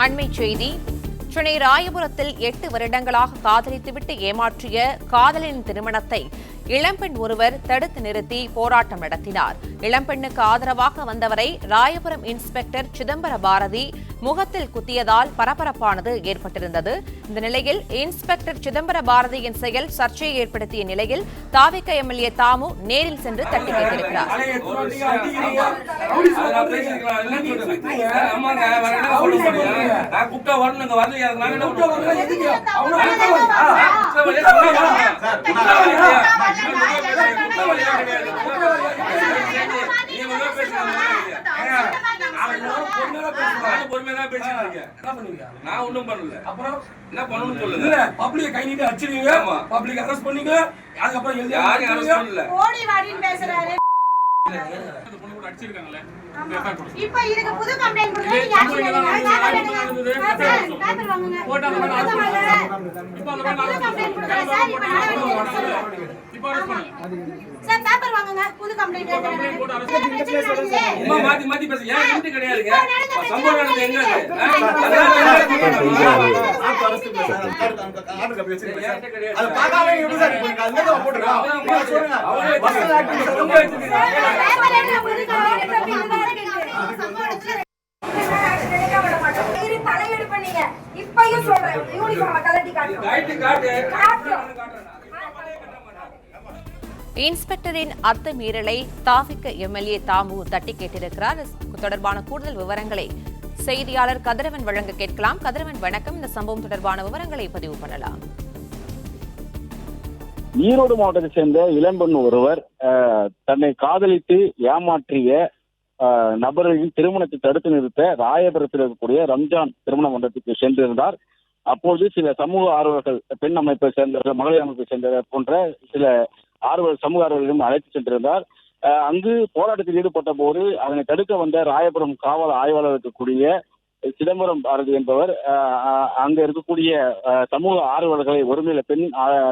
அண்மை செய்தி. சென்னை ராயபுரத்தில் 8 வருடங்களாக காதலித்துவிட்டு ஏமாற்றிய காதலனின் திருமணத்தை இளம்பெண் ஒருவர் தடுத்து நிறுத்தி போராட்டம் நடத்தினார். இளம்பெண்ணுக்கு ஆதரவாக வந்தவரை ராயபுரம் இன்ஸ்பெக்டர் சிதம்பர பாரதி முகத்தில் குத்தியதால் பரபரப்பானது ஏற்பட்டிருந்தது. இந்த நிலையில் இன்ஸ்பெக்டர் சிதம்பர பாரதியின் செயல் சர்ச்சையை ஏற்படுத்திய நிலையில் தாவிக எம்எல்ஏ தாமு நேரில் சென்று தட்டி கேட்டிருக்கிறார். நான் ஒண்ணும் பண்ணல. அப்புறம் என்ன பண்ணனும் சொல்லுங்க. இல்ல பப்ளிக் கை நீட்டி அடிச்சிடுவீங்க. பப்ளிக் அரெஸ்ட் பண்ணீங்க. அதுக்கு அப்புறம் எழுதி யாரையும் அரெஸ்ட் பண்ணல. ஓடி வாடின்னு பேசுறாரு. அந்த பொண்ணு கூட அடிச்சிருக்காங்களே. இப்போ இதுக்கு புது கம்ப்ளைன்ட் கொடுங்க. ஆக்ஷன் எடுங்க. பேப்பர் வாங்குங்க. போட்டோ இப்போ அந்த புது கம்ப்ளைன்ட் கொடுங்க சார். இப்போ அரெஸ்ட் பண்ணுங்க. சார் பேப்பர் வாங்குங்க. புது கம்ப்ளைன்ட் போட்டு அரெஸ்ட் அம்மா மாத்தி மாத்தி பேச ஏன் கிட்ட கிடையாதுங்க. சம்பவம் நடந்து எங்க இருக்கு? அரெஸ்ட் பேச ஆர்டர் காப்பி வச்சிருக்கீங்க. அது பார்க்காம எப்படி சார் போறீங்க? அங்க போட்டுருங்க. சொல்லுங்க. அவரே பர்சனல் ஆக்டிவிட்டி ரொம்ப வச்சிருக்கீங்க. பேப்பர் எடுங்க. புது கம்ப்ளைன்ட் தலையெடு பண்ணீங்க. இப்பயும் சொல்றேன். யூனிஃபார்ம் கலட்டி காட்டு. ரைட் காட்டு. இன்ஸ்பெக்டரின் அத்துமீறலை தாவிக எம்எல்ஏ தாமு தட்டி கேட்டிருக்கிறார். தொடர்பான கூடுதல் விவரங்களை செய்தியாளர் கதிரவன் வழங்க கேட்கலாம். கதிரவன் வணக்கம். இந்த சம்பவம் தொடர்பான விவரங்களை பதிவு பண்ணலாம். ஈரோடு மாவட்டத்தை சேர்ந்த இளம்பெண் ஒருவர் தன்னை காதலித்து ஏமாற்றிய நபர்களின் திருமணத்தை தடுத்து நிறுத்த ராயபுரத்தில் இருக்கக்கூடிய ரம்ஜான் திருமண மண்டபத்துக்கு சென்றிருந்தார். அப்போது சில சமூக ஆர்வலர்கள், பெண் அமைப்பை சேர்ந்தவர்கள், மகளிர் அமைப்பை சேர்ந்தவர்கள் போன்ற சில சமூக ஆர்வலர்களும் அழைத்து சென்றிருந்தார். அங்கு போராட்டத்தில் ஈடுபட்ட போது அதனை தடுக்க வந்த ராயபுரம் காவல் ஆய்வாளர் இருக்கக்கூடிய சிதம்பரம் பாரதி என்பவர் அங்க இருக்கக்கூடிய சமூக ஆர்வலர்களை ஒருமையில பெண்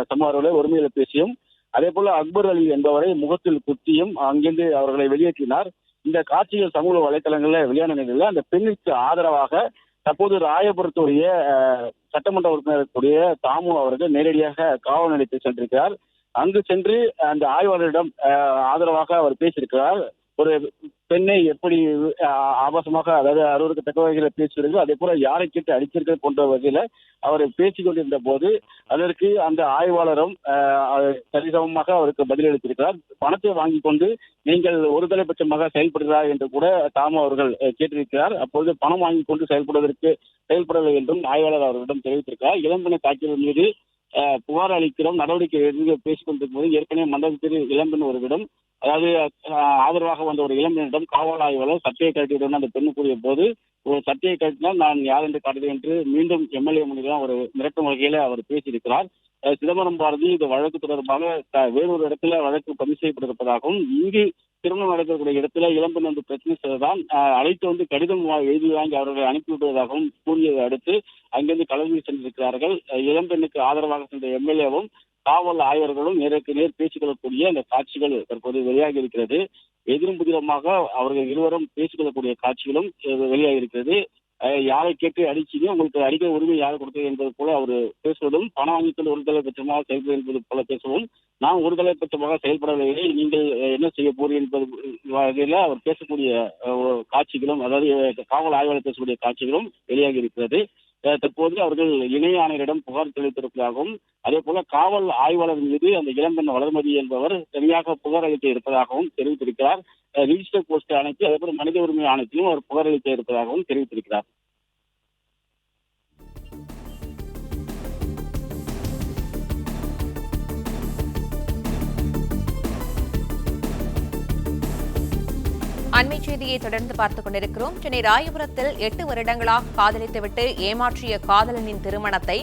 சமூக ஆர்வலர்களை ஒருமையில பேசியும், அதே போல அக்பர் அலி என்பவரை முகத்தில் குத்தியும் அங்கிருந்து அவர்களை வெளியேற்றினார். இந்த காட்சிகள் சமூக வலைதளங்களில் வெளியான நிலையில் அந்த பெண்ணுக்கு ஆதரவாக தற்போது ராயபுரத்துடைய சட்டமன்ற உறுப்பினருடைய தாமு அவர்கள் நேரடியாக காவல் நிலையத்தில் சென்றிருக்கிறார். அங்கு சென்று அந்த ஆய்வாளரிடம் ஆதரவாக அவர் பேசியிருக்கிறார். ஒரு பெண்ணை எப்படி ஆபாசமாக, அதாவது அறுவருக்கு தக்க வகையில் பேசுவீர்கள், அதே போல யாரை கேட்டு அடித்தீர்கள் போன்ற வகையில அவர் பேசிக் கொண்டிருந்த போது அதற்கு அந்த ஆய்வாளரும் சரிசமமாக அவருக்கு பதிலளித்திருக்கிறார். பணத்தை வாங்கி கொண்டு நீங்கள் ஒருதலைபட்சமாக செயல்படுகிறார் என்று கூட தாமு அவர்கள் கேட்டிருக்கிறார். அப்போது பணம் வாங்கி கொண்டு செயல்படவில்லை என்றும் ஆய்வாளர் அவர்களிடம் தெரிவித்திருக்கிறார். இளம்பெண்ணை தாக்கியவர் மீது புகார் அளிக்கிறோம், நடவடிக்கை எடுத்து பேசிக் கொண்டிருக்கும் போது ஏற்கனவே மண்டபத்தில் இளம்பெண் ஒருவிடம், அதாவது ஆதரவாக வந்த ஒரு இளம்பெண்ணிடம் காவல் ஆய்வாளர் சட்டையை கட்டிவிடும் அந்த பெண்ணு கூறிய போது, ஒரு சட்டையை கட்டினால் நான் யார் என்று காட்டுவேன் என்று மீண்டும் எம்எல்ஏ முன்னிலையில் ஒரு மிரட்டும் வகையில அவர் பேசியிருக்கிறார். சிதம்பரம் பாரதி இந்த வழக்கு தொடர்பாக வேறொரு இடத்துல வழக்கு பதிவு செய்யப்பட்டிருப்பதாகவும், இங்கு திருமணம் நடக்கக்கூடிய இடத்துல இளம்பெண் வந்து பிரச்சனை செய்வதால் அழைத்து வந்து கடிதம் எழுதி வாங்கி அவர்களை அனுப்பிவிடுவதாகவும் கூறியதை அடுத்து அங்கிருந்து கலந்து சென்றிருக்கிறார்கள். இளம்பெண்ணுக்கு ஆதரவாக சென்ற எம்எல்ஏவும் காவல் ஆய்வர்களும் நேருக்கு நேர் பேசிக்கொள்ளக்கூடிய அந்த காட்சிகள் தற்போது வெளியாகி இருக்கிறது. எதிரும் புதிரமாக அவர்கள் இருவரும் பேசிக்கொள்ளக்கூடிய காட்சிகளும் வெளியாகி இருக்கிறது. யாரை கேட்டு அடிச்சீங்க, உங்களுக்கு அடிக்க உரிமை யாரை கொடுத்தது என்பது போல அவர் பேசுவதும், பணம் வாங்கிக்கொண்டு ஒருதலை பட்சமாக செயல்பட என்பது போல பேசவும், நான் ஒருதலை பட்சமாக செயல்படவில்லை, நீங்கள் என்ன செய்ய போறீர்கள் என்பது வகையில அவர் பேசக்கூடிய காட்சிகளும், அதாவது காவல் ஆய்வாளர் பேசக்கூடிய காட்சிகளும் வெளியாகி இருக்கிறது. தற்போது அவர்கள் இணை ஆணையரிடம் புகார் தெரிவித்திருப்பதாகவும், அதே போல காவல் ஆய்வாளர் மீது அந்த இளம்பெண் வளர்மதி என்பவர் தனியாக புகார் அளிக்க இருப்பதாகவும் தெரிவித்திருக்கிறார். ரிஜிஸ்டர் போஸ்ட் ஆணையத்தில், அதே போல மனித உரிமை ஆணையத்திலும் அவர் புகார் அளிக்க இருப்பதாகவும் தெரிவித்திருக்கிறார். அண்மை செய்தியை தொடர்ந்து பார்த்துக் கொண்டிருக்கிறோம். சென்னை ராயபுரத்தில் 8 வருடங்களாக காதலித்துவிட்டு ஏமாற்றிய காதலனின் திருமணத்தை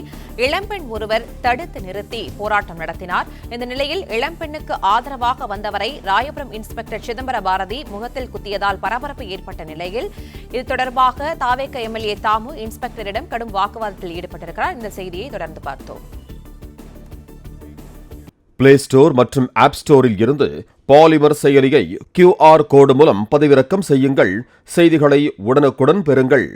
இளம்பெண் ஒருவர் தடுத்து நிறுத்தி போராட்டம் நடத்தினார். இந்த நிலையில் இளம்பெண்ணுக்கு ஆதரவாக வந்தவரை ராயபுரம் இன்ஸ்பெக்டர் சிதம்பர பாரதி முகத்தில் குத்தியதால் பரபரப்பு ஏற்பட்ட நிலையில் இது தொடர்பாக தாவேக எம்எல்ஏ தாமு இன்ஸ்பெக்டரிடம் கடும் வாக்குவாதத்தில் ஈடுபட்டிருக்கிறார். இந்த செய்தியை தொடர்ந்து பார்த்தோம். பிளே ஸ்டோர் மற்றும் ஆப் ஸ்டோரில் இருந்து பாலிமர் செயலியை QR கோடு மூலம் பதிவிறக்கம் செய்யுங்கள். செய்திகளை உடனுக்குடன் பெறுங்கள்.